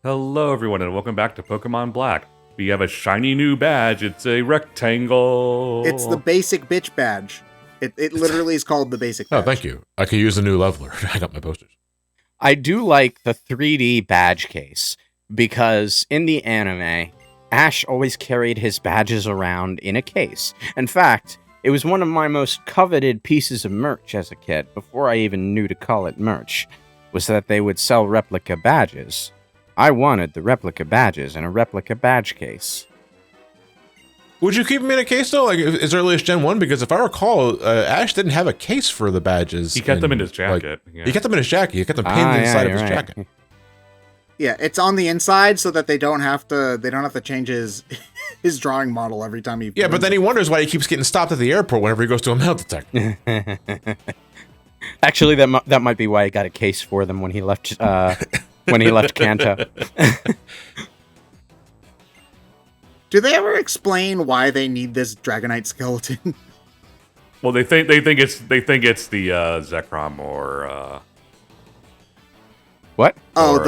Hello everyone and welcome back to Pokemon Black. We have a shiny new badge. It's a rectangle. It's the basic bitch badge. It literally is called the basic badge. Oh, thank you. I could use a new leveler. I got my posters. I do like the 3D badge case because in the anime, Ash always carried his badges around in a case. In fact, it was one of my most coveted pieces of merch as a kid, before I even knew to call it merch, was that they would sell replica badges. I wanted the replica badges in a replica badge case. Would you keep them in a case, though, like as early as Gen 1? Because if I recall, Ash didn't have a case for the badges. He kept them in his jacket. He kept them in his jacket. He kept them pinned inside of his jacket. Yeah, it's on the inside so that they don't have to change his drawing model every time he... Yeah, but then he wonders why he keeps getting stopped at the airport whenever he goes to a metal detector. Actually, that might be why he got a case for them when he left... when he left Kanto. Do they ever explain why they need this Dragonite skeleton? Well, they think it's the Zekrom or what? Oh, or,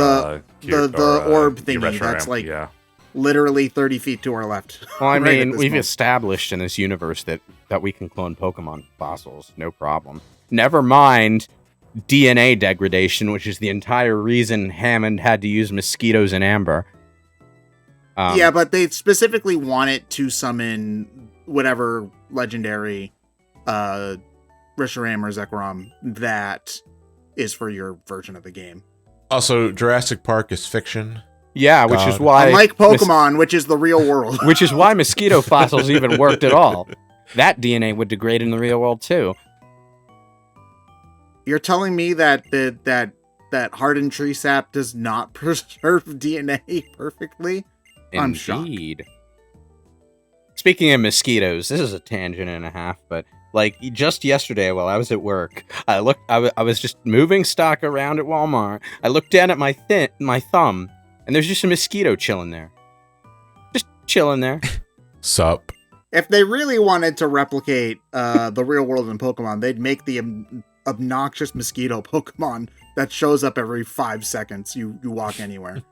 the orb thingy Reshiram, that's like yeah. literally 30 feet to our left. Well, I Right mean, at this we've moment. established in this universe that we can clone Pokemon fossils, no problem. Never mind DNA degradation, which is the entire reason Hammond had to use mosquitoes in Amber. Yeah, but they specifically want it to summon whatever legendary Reshiram or Zekrom that is for your version of the game. Also, Jurassic Park is fiction. Yeah, which is why... Unlike Pokemon, which is the real world. Which is why mosquito fossils even worked at all. That DNA would degrade in the real world, too. You're telling me that that hardened tree sap does not preserve DNA perfectly? I'm shocked. Indeed. Speaking of mosquitoes, this is a tangent and a half, but like just yesterday while I was at work, I was just moving stock around at Walmart. I looked down at my thumb, and there's just a mosquito chilling there. Just chilling there. Sup? If they really wanted to replicate the real world in Pokemon, they'd make the obnoxious mosquito Pokemon that shows up every 5 seconds you walk anywhere.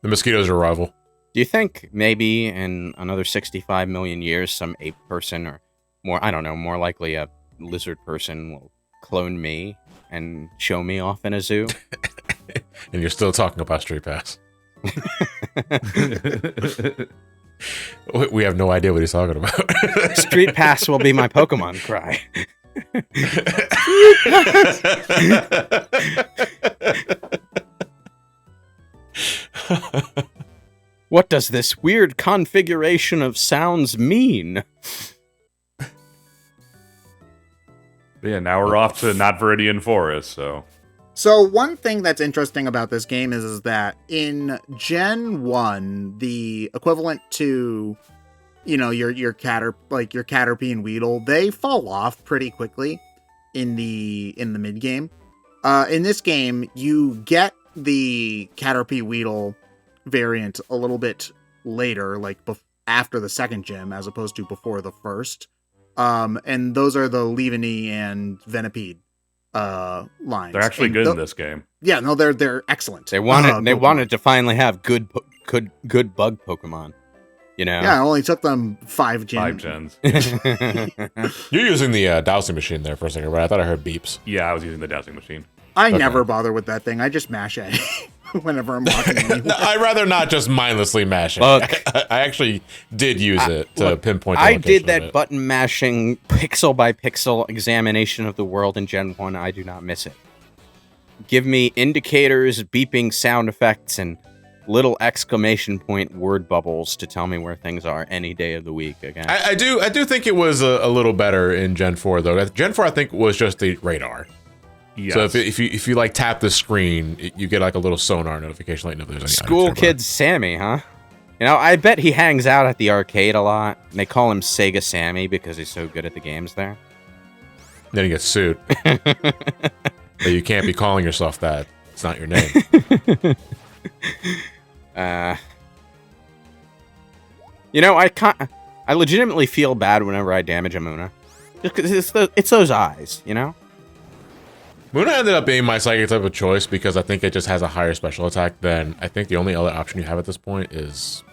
The mosquitoes are a rival. Do you think maybe in another 65 million years, some ape person or more, I don't know, more likely a lizard person will clone me and show me off in a zoo? And you're still talking about Street Pass. We have no idea what he's talking about. Street Pass will be my Pokemon cry. What does this weird configuration of sounds mean? Yeah, now we're off to Not Viridian Forest, so... So one thing that's interesting about this game is that in Gen 1, the equivalent to, you know, your Caterpie and Weedle, they fall off pretty quickly in the mid game. In this game, you get the Caterpie Weedle variant a little bit later, like after the second gym, as opposed to before the first. And those are the Leavanny and Venipede lines. They're actually good in this game. Yeah, no, they're excellent. They wanted to finally have good bug Pokemon. You know? Yeah, it only took them 5 gens. 5 gens. You're using the dowsing machine there for a second, right? I thought I heard beeps. Yeah, I was using the dowsing machine. I never bother with that thing. I just mash A whenever I'm walking anywhere. No, I'd rather not just mindlessly mash it. I actually did use it to pinpoint the I location did of that it. button mashing pixel by pixel examination of the world in Gen 1. I do not miss it. Give me indicators, beeping sound effects, and little exclamation point word bubbles to tell me where things are any day of the week again. I do think it was a little better in Gen 4, though. Gen 4, I think, was just the radar. Yes. So if you like tap the screen, you get like a little sonar notification letting you know if there's any School items kid nearby. Sammy, huh? You know, I bet he hangs out at the arcade a lot. They call him Sega Sammy because he's so good at the games there. Then he gets sued. But you can't be calling yourself that. It's not your name. You know, I legitimately feel bad whenever I damage a Muna. Just 'cause it's those eyes, you know? Muna ended up being my psychic type of choice because I think it just has a higher special attack than I think the only other option you have at this point is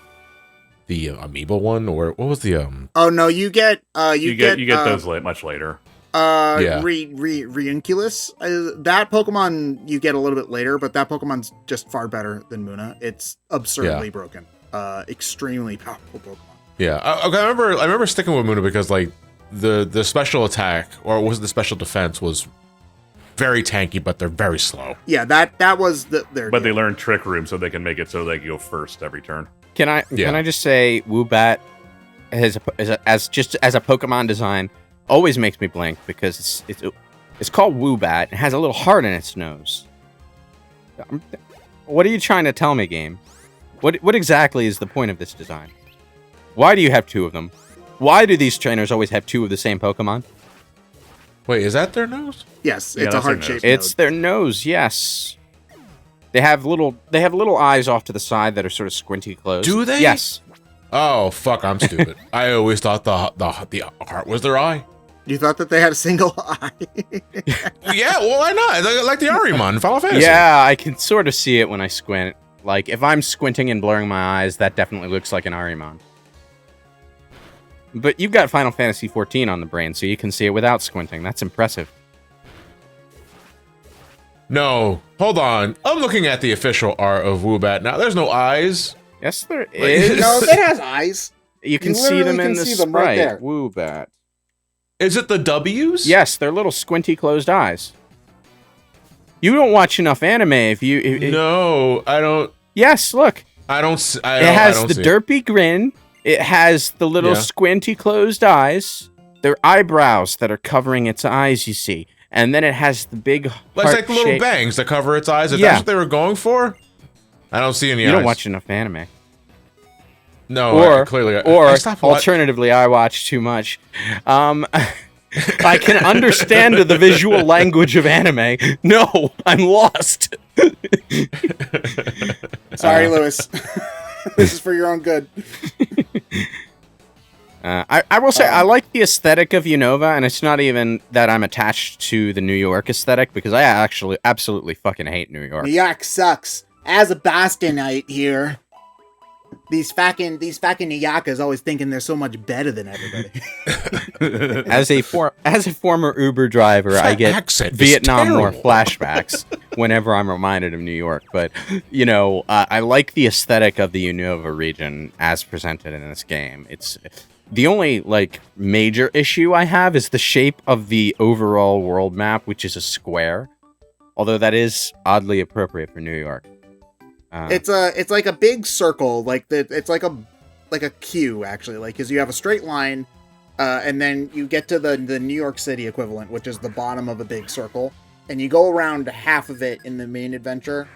the Amiibo one, or what was the Oh no, you get those much later. Yeah. Reinculus. That Pokemon you get a little bit later, but that Pokemon's just far better than Muna. It's absurdly broken. Extremely powerful Pokemon. Yeah, I remember sticking with Muna because like the special attack, or was it the special defense, was very tanky, but they're very slow. Yeah, that was their But deal. they learn Trick Room, so they can make it so they can go first every turn. Can I just say Woobat as a Pokemon design always makes me blink because it's called Woobat. It has a little heart in its nose. What are you trying to tell me, game? What exactly is the point of this design? Why do you have two of them? Why do these trainers always have two of the same Pokemon? Wait, is that their nose? Yes, Yeah, it's a that's their heart-shaped It's node. their nose, yes. They have little eyes off to the side that are sort of squinty closed. Do they? Yes. Oh fuck, I'm stupid. I always thought the heart was their eye. You thought that they had a single eye? Yeah, well, why not? Like the Arimon in Final Fantasy. Yeah, I can sort of see it when I squint. Like, if I'm squinting and blurring my eyes, that definitely looks like an Arimon. But you've got Final Fantasy XIV on the brain, so you can see it without squinting. That's impressive. No, hold on. I'm looking at the official art of Woobat now. There's no eyes. Yes, there is. No, it has eyes. You can You see them literally in can the see them right sprite. there. Woobat. Is it the W's? Yes, they're little squinty closed eyes. You don't watch enough anime if you... No, I don't. Yes, look. I don't. It has the derpy grin. It has the little Yeah. squinty closed eyes. They're eyebrows that are covering its eyes, you see. And then it has the big It's like the little heart-shaped- bangs that cover its eyes. If Yeah. that's what they were going for, I don't see any You eyes. don't watch enough anime. No, Or, clearly. or I stopped watching. alternatively, I watch too much. I can understand the visual language of anime. No, I'm lost. Sorry, Lewis. This is for your own good. I will say I like the aesthetic of Unova, and it's not even that I'm attached to the New York aesthetic, because I actually absolutely fucking hate New York. New York sucks. As a Bostonite here, these fucking New Yorkers always thinking they're so much better than everybody. As a former Uber driver, I That get accent is Vietnam War terrible. flashbacks whenever I'm reminded of New York. But I like the aesthetic of the Unova region as presented in this game. It's the only major issue I have is the shape of the overall world map, which is a square. Although that is oddly appropriate for New York. It's like a big circle, it's like a Q actually, because you have a straight line, and then you get to the New York City equivalent, which is the bottom of a big circle, and you go around half of it in the main adventure,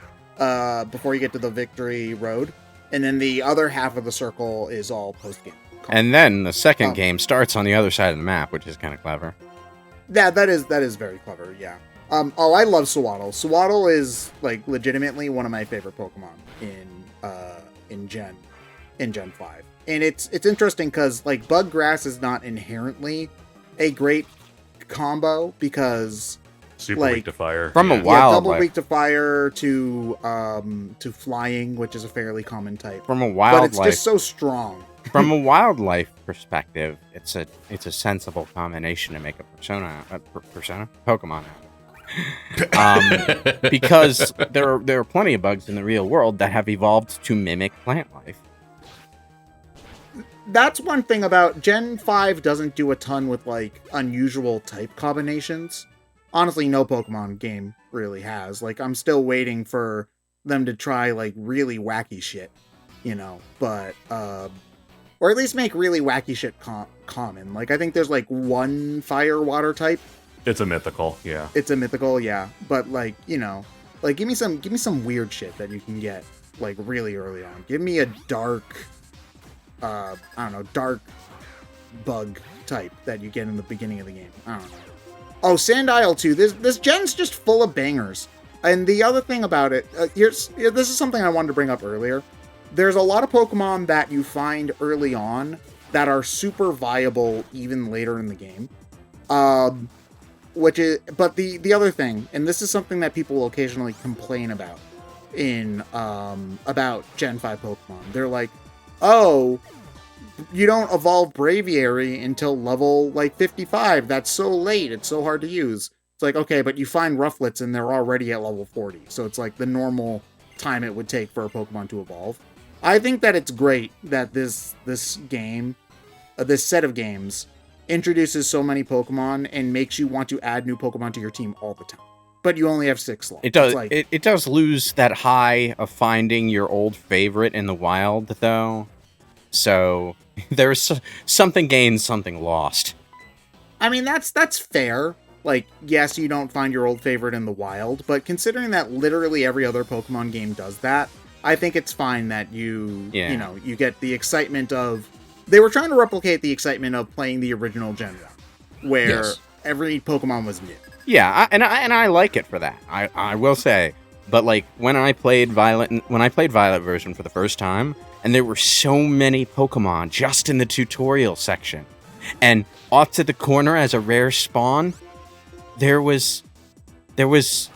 before you get to the Victory Road, and then the other half of the circle is all post game. And then the second game starts on the other side of the map, which is kind of clever. Yeah, that is very clever. Yeah. I love Sewaddle. Sewaddle is legitimately one of my favorite Pokemon in Gen 5. And it's interesting because Bug Grass is not inherently a great combo because Super weak to fire. From a yeah. wild- double Wildlife. weak to fire to flying, which is a fairly common type. From a But wildlife, it's just so strong. from a wildlife perspective, it's a sensible combination to make a Pokemon out of. Because there are plenty of bugs in the real world that have evolved to mimic plant life. That's one thing about Gen 5 doesn't do a ton with unusual type combinations. Honestly, no Pokemon game really has. I'm still waiting for them to try really wacky shit, but or at least make really wacky shit common. I think there's one fire water type. It's a mythical, yeah. It's a mythical, yeah, but give me some weird shit that you can get really early on. Give me a dark dark bug type that you get in the beginning of the game. I don't know. Oh, Sandile too. This gen's just full of bangers. And the other thing about it, this is something I wanted to bring up earlier. There's a lot of Pokemon that you find early on that are super viable even later in the game. but the other thing, and this is something that people will occasionally complain about about Gen 5 Pokemon. They're like, oh, you don't evolve Braviary until level like 55. That's so late. It's so hard to use. It's like, okay, but you find Rufflets and they're already at level 40. So it's like the normal time it would take for a Pokemon to evolve. I think that it's great that this game, this set of games, introduces so many Pokemon and makes you want to add new Pokemon to your team all the time. But you only have 6 slots. It does. Like, It does lose that high of finding your old favorite in the wild, though. So there's something gained, something lost. I mean, that's fair. Like, yes, you don't find your old favorite in the wild, but considering that literally every other Pokemon game does that, I think it's fine that you get the excitement of... They were trying to replicate the excitement of playing the original Gen 1, where every Pokemon was new. Yeah, and I like it for that. I will say, but like when I played Violet version for the first time, and there were so many Pokemon just in the tutorial section, and off to the corner as a rare spawn, there was what's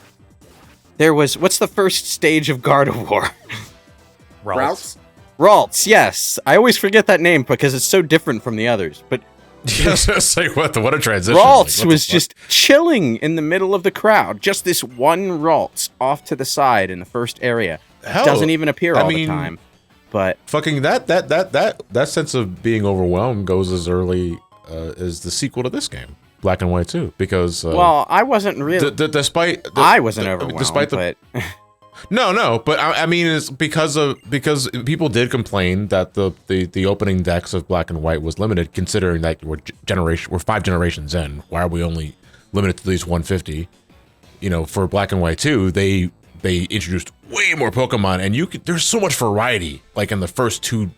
the first stage of Gardevoir? Routes? Ralts, yes. I always forget that name because it's so different from the others, but Yes, it's like what a transition. Ralts Like, was just chilling in the middle of the crowd. Just this one Ralts off to the side in the first area. Hell, Doesn't even appear all the mean, time. But fucking that sense of being overwhelmed goes as early as the sequel to this game, Black and White 2, because well, I wasn't really. I wasn't overwhelmed. Despite the, No, but I mean, it's because people did complain that the opening decks of Black and White was limited, considering that we're 5 generations in. Why are we only limited to these 150? You know, for Black and White 2, they introduced way more Pokemon, and there's so much variety, like in the first 2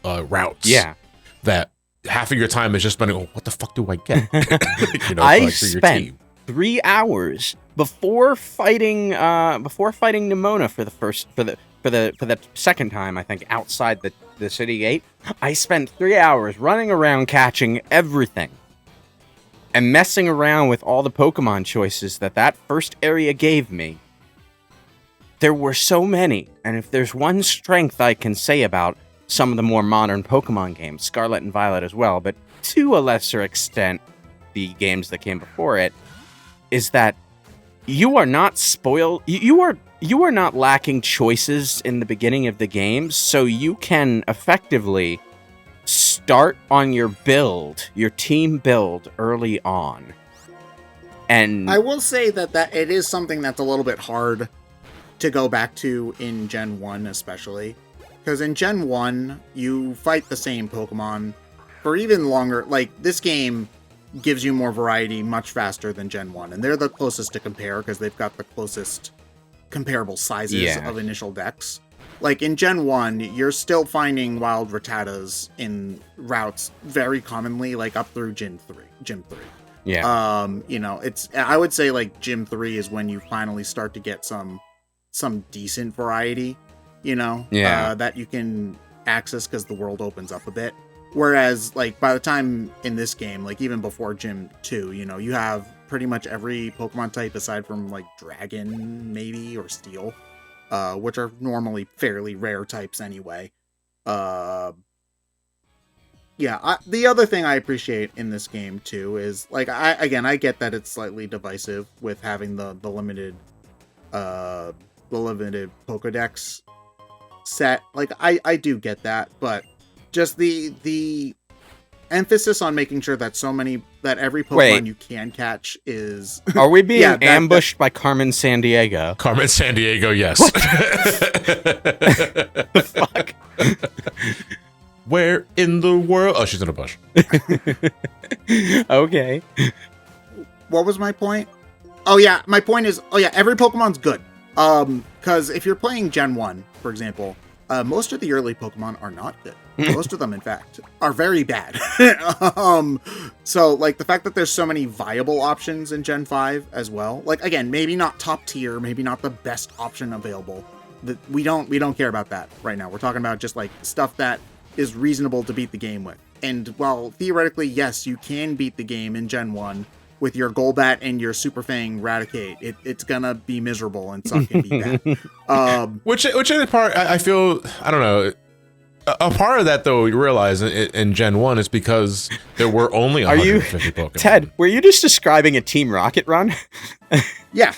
routes. Yeah, that half of your time is just spending. Oh, what the fuck do I get? I spent 3 hours before fighting Nimona for the second time, I think, outside the city gate. I spent 3 hours running around catching everything and messing around with all the Pokemon choices that first area gave me. There were so many, and if there's one strength I can say about some of the more modern Pokemon games, Scarlet and Violet as well, but to a lesser extent, the games that came before it, is that you are not spoiled. You are not lacking choices in the beginning of the game, so you can effectively start on your team build early on. And I will say that it is something that's a little bit hard to go back to in Gen 1 especially. Because in Gen 1, you fight the same Pokemon for even longer. Like, this game gives you more variety much faster than Gen 1. And they're the closest to compare because they've got the closest comparable sizes of initial decks. Like, in Gen 1, you're still finding wild Rattatas in routes very commonly, like up through Gym 3. yeah, I would say like Gym 3 is when you finally start to get some decent variety, that you can access because the world opens up a bit. Whereas, like, by the time in this game, like, even before Gym 2, you have pretty much every Pokemon type aside from, like, Dragon, maybe, or Steel, which are normally fairly rare types anyway. The other thing I appreciate in this game, too, is, like, I get that it's slightly divisive with having the limited Pokedex set. Like, I do get that, but just the emphasis on making sure that every Pokemon you can catch is... Are we being ambushed by Carmen Sandiago? Carmen Sandiago, yes. The fuck? Where in the world? Oh, she's in a bush. Okay. What was my point? Oh yeah, my point is, every Pokemon's good. Because if you're playing Gen 1, for example, most of the early Pokemon are not good. Most of them, in fact, are very bad. So, like, the fact that there's so many viable options in Gen 5 as well, like, again, maybe not top tier, maybe not the best option available. We don't care about that right now. We're talking about just, like, stuff that is reasonable to beat the game with. And while theoretically, yes, you can beat the game in Gen 1 with your Golbat and your Super Fang Raticate. It's gonna be miserable and suck and be bad. Which in part, I feel, I don't know. A part of that, though, you realize in Gen 1 is because there were only 150 Pokemon. Ted, were you just describing a Team Rocket run? Yeah.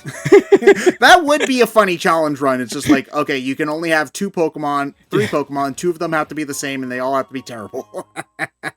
That would be a funny challenge run. It's just like, okay, you can only have 3 Pokemon, 2 of them have to be the same, and they all have to be terrible.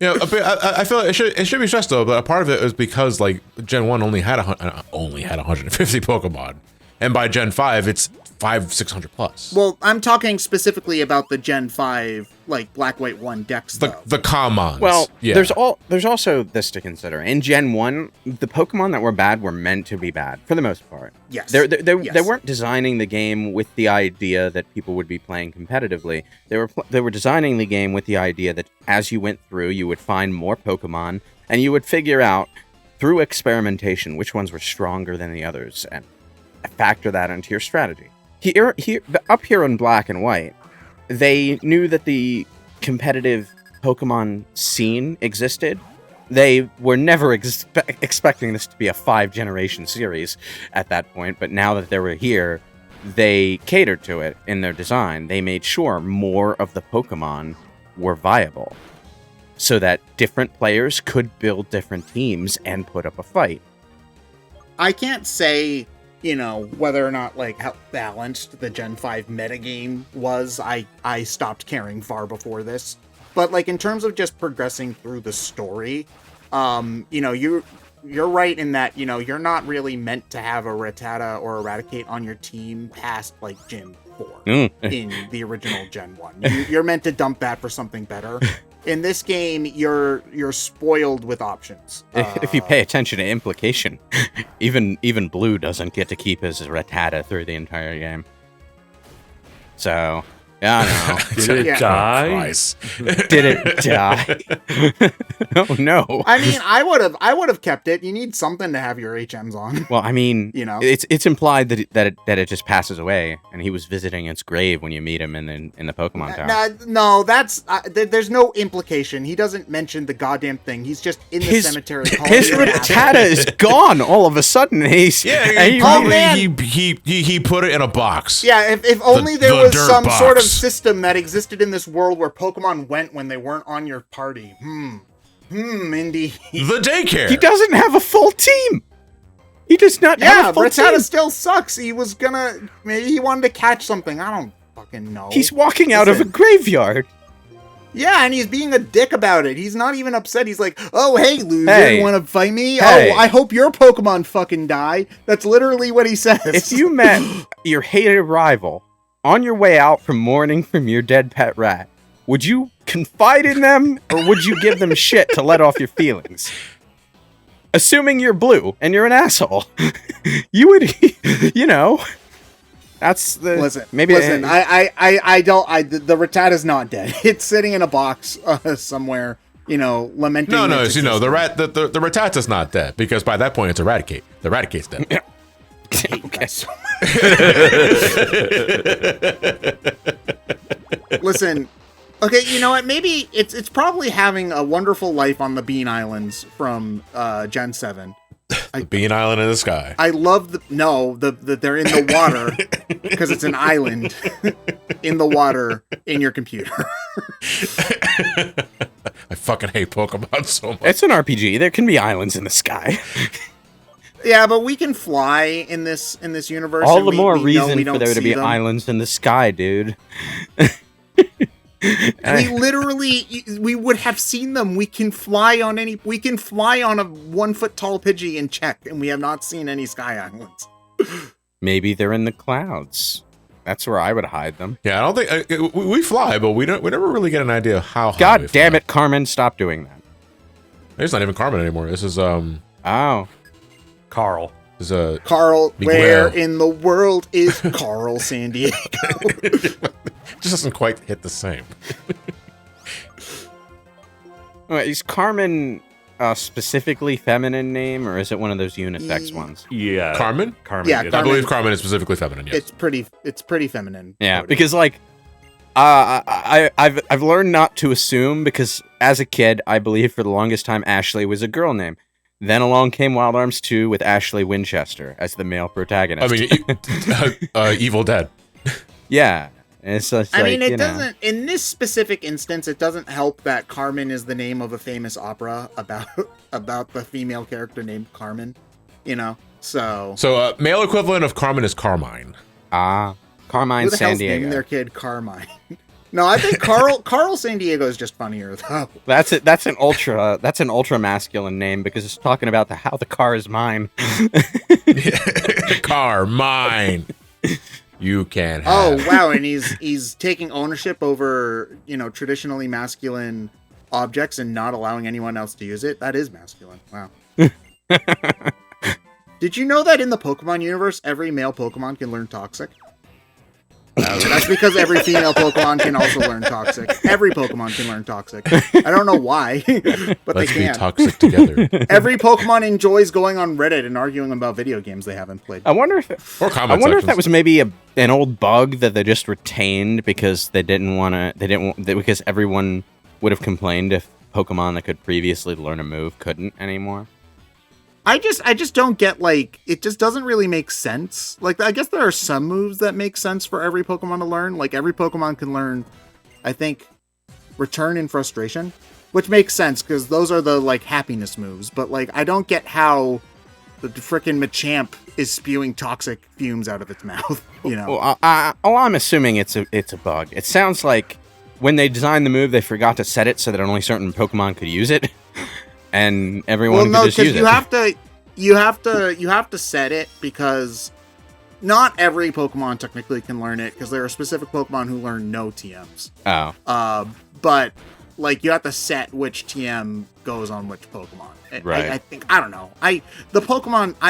I feel like it should be stressed, though, but a part of it is because, like, Gen 1 only had 150 Pokemon. And by Gen 5, it's 500-600 plus. Well, I'm talking specifically about the Gen 5, like, Black, White 1 decks, though. The commons. Well, yeah. there's also this to consider. In Gen 1, the Pokemon that were bad were meant to be bad, for the most part. Yes. They weren't designing the game with the idea that people would be playing competitively. They were designing the game with the idea that as you went through, you would find more Pokemon, and you would figure out, through experimentation, which ones were stronger than the others, and factor that into your strategy. Up here in Black and White, they knew that the competitive Pokemon scene existed. They were never expecting this to be a 5-generation series at that point, but now that they were here, they catered to it in their design. They made sure more of the Pokemon were viable, so that different players could build different teams and put up a fight. I can't say, whether or not, like, how balanced the Gen 5 metagame was. I stopped caring far before this. But, like, in terms of just progressing through the story, you're right in that, you're not really meant to have a Rattata or a Raticate on your team past, like, Gen 4 in the original Gen 1. You're meant to dump that for something better. In this game, you're spoiled with options. If you pay attention to implication, even Blue doesn't get to keep his Rattata through the entire game. So, yeah, I know. Did it die? Christ. Did it die? Oh no. I mean, I would have kept it. You need something to have your HMs on. Well, I mean, it's implied that it just passes away, and he was visiting its grave when you meet him in the Pokemon Tower. No, that's there's no implication. He doesn't mention the goddamn thing. He's just in the cemetery. His Rattata is gone all of a sudden. He put it in a box. Yeah, if only there was some box. sort of system that existed in this world where Pokemon went when they weren't on your party. Indeed. The daycare. He doesn't have a full team. He does not have a full team. Rattata still sucks. Maybe he wanted to catch something. I don't fucking know. He's walking out of a graveyard. Yeah, and he's being a dick about it. He's not even upset. He's like, oh, hey, loser, you want to fight me? Hey. Oh, I hope your Pokemon fucking die. That's literally what he says. If you met your hated rival on your way out from mourning from your dead pet rat, would you confide in them, or would you give them shit to let off your feelings? Assuming you're Blue and you're an asshole, you would, that's the... Listen, maybe the Rattata's not dead. It's sitting in a box somewhere, lamenting. No, the Rattata's not dead, because by that point it's Eradicate. The Eradicate's dead. Yeah. Okay. Listen, okay, you know what? Maybe it's probably having a wonderful life on the Bean Islands from Gen 7. The Bean Island in the sky. I love they're in the water because it's an island in the water in your computer. I fucking hate Pokemon so much. It's an RPG. There can be islands in the sky. Yeah, but we can fly in this universe. All the more reason for there to be islands in the sky, dude. We would have seen them. We can fly on a 1-foot tall Pidgey in Czech, and we have not seen any sky islands. Maybe they're in the clouds. That's where I would hide them. Yeah, I don't think we fly, but we never really get an idea of how. God damn it, Carmen! Stop doing that. It's not even Carmen anymore. This is Oh, Carl. This is Carl. Miguel. Where in the world is Carl Sandiago? Just doesn't quite hit the same. Wait, is Carmen a specifically feminine name, or is it one of those unisex ones? Yeah. Carmen? Yeah, is. I believe Carmen is specifically feminine, yes. It's pretty feminine. Yeah, because like I've learned not to assume, because as a kid I believed for the longest time Ashley was a girl name. Then along came Wild Arms 2 with Ashley Winchester as the male protagonist. I mean, Evil Dead. Yeah. It's just I like, mean, it you know. doesn't, in this specific instance, it doesn't help that Carmen is the name of a famous opera about the female character named Carmen, you know? So Male equivalent of Carmen is Carmine. Carmine who the hell's Sandiago. naming their kid Carmine? No, I think Carl Sandiago is just funnier though. That's it. That's an ultra masculine name because it's talking about how the car is mine. Carmine. You can have. Oh wow, and he's taking ownership over, you know, traditionally masculine objects and not allowing anyone else to use it. That is masculine. Wow. Did you know that in the Pokemon universe, every male Pokemon can learn Toxic? That's because every female Pokemon can also learn Toxic. Every Pokemon can learn Toxic. I don't know why, but Let's they be can. toxic together. Every Pokemon enjoys going on Reddit and arguing about video games they haven't played. I wonder if Or comment that sections. was maybe an old bug that they just retained because because everyone would have complained if Pokemon that could previously learn a move couldn't anymore. I just don't get, like, it just doesn't really make sense. Like, I guess there are some moves that make sense for every Pokemon to learn. Like, every Pokemon can learn, I think, Return and Frustration, which makes sense because those are the, like, happiness moves. But, like, I don't get how the frickin' Machamp is spewing toxic fumes out of its mouth, you know? Well, I'm assuming it's a bug. It sounds like when they designed the move, they forgot to set it so that only certain Pokemon could use it. And everyone could just use it. you have to set it because not every Pokemon technically can learn it because there are specific Pokemon who learn no TMs. Oh. But like you have to set which TM goes on which Pokemon. Right. I think I don't know.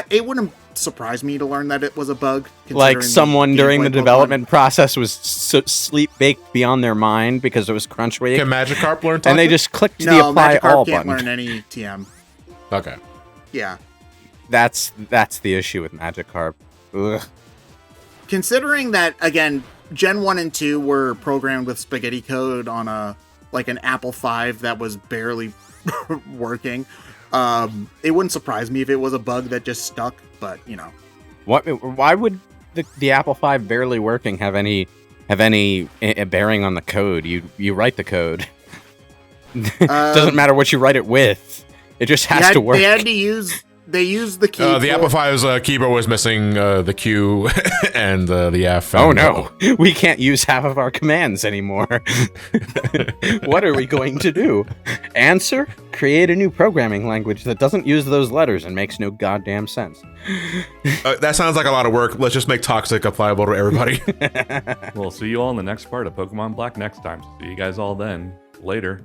It wouldn't surprise me to learn that it was a bug. Like someone during the Pokemon. development process was sleep baked beyond their mind because it was crunch week. Can Magikarp learn Toxic? And they just clicked the No, apply Magikarp all can't button. learn any TM. Okay. Yeah. That's the issue with Magikarp. Ugh. Considering that, again, Gen 1 and 2 were programmed with spaghetti code on an Apple V that was barely working, it wouldn't surprise me if it was a bug that just stuck, but, you know. Why would the Apple V barely working have any bearing on the code? You write the code. It doesn't matter what you write it with. It just has to work. They used the key. The Apple V's keyboard was missing the Q and the F. Oh no, we can't use half of our commands anymore. What are we going to do? Answer? Create a new programming language that doesn't use those letters and makes no goddamn sense. That sounds like a lot of work. Let's just make Toxic applicable to everybody. We'll see you all in the next part of Pokemon Black next time. See you guys all then. Later.